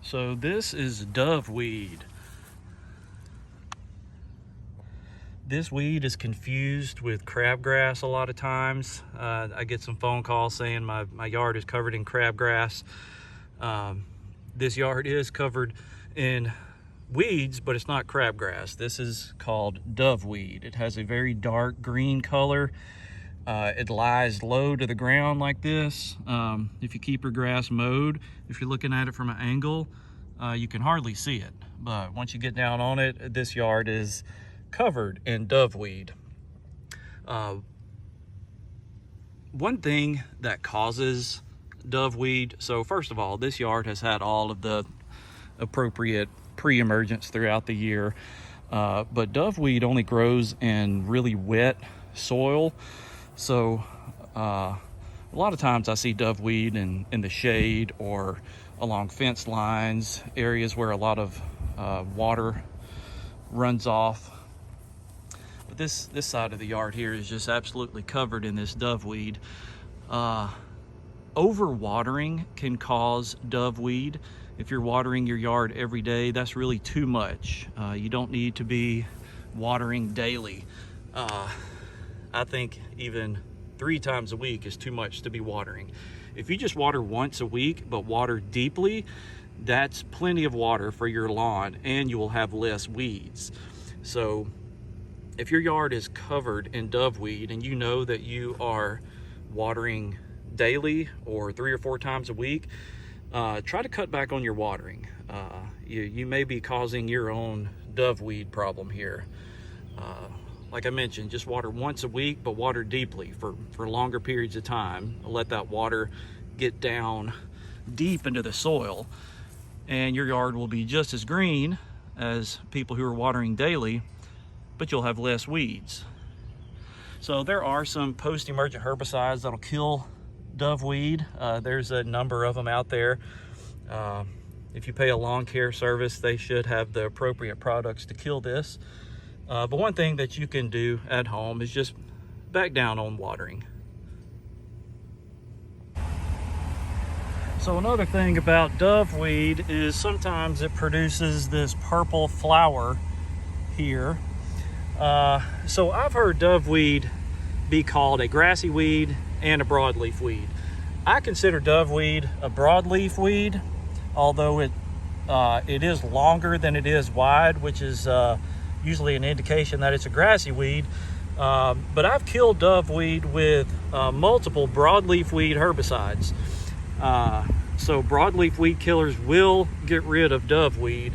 So this is doveweed. This weed is confused with crabgrass a lot of times. I get some phone calls saying my yard is covered in crabgrass. This yard is covered in weeds, but it's not crabgrass. This is called doveweed. It has a very dark green color. It lies low to the ground like this. If you keep your grass mowed, if you're looking at it from an angle, you can hardly see it. But once you get down on it, this yard is covered in doveweed. One thing that causes doveweed, so first of all, this yard has had all of the appropriate pre-emergence throughout the year, but doveweed only grows in really wet soil. So a lot of times I see doveweed in the shade or along fence lines, areas where a lot of water runs off. But this side of the yard here is just absolutely covered in this doveweed. Overwatering can cause doveweed. If you're watering your yard every day, that's really too much. You don't need to be watering daily. I think even 3 times a week is too much to be watering. If you just water once a week, but water deeply, that's plenty of water for your lawn, and you will have less weeds. So if your yard is covered in doveweed and you know that you are watering daily or 3 or 4 times a week, try to cut back on your watering. You may be causing your own doveweed problem here. Like I mentioned, just water once a week, but water deeply for longer periods of time. Let that water get down deep into the soil, and your yard will be just as green as people who are watering daily, but you'll have less weeds. So there are some post-emergent herbicides that'll kill doveweed. There's a number of them out there. If you pay a lawn care service, they should have the appropriate products to kill this. But one thing that you can do at home is just back down on watering. So another thing about doveweed is sometimes it produces this purple flower here. So I've heard doveweed be called a grassy weed and a broadleaf weed. I consider doveweed a broadleaf weed, although it is longer than it is wide, which is usually an indication that it's a grassy weed. But I've killed doveweed with multiple broadleaf weed herbicides. So broadleaf weed killers will get rid of doveweed.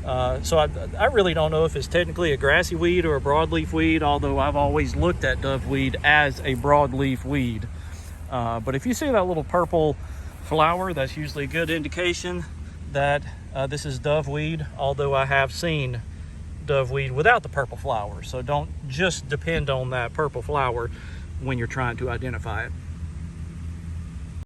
So I really don't know if it's technically a grassy weed or a broadleaf weed, although I've always looked at doveweed as a broadleaf weed. But if you see that little purple flower, that's usually a good indication that this is doveweed, although I have seen doveweed without the purple flower. So don't just depend on that purple flower when you're trying to identify it.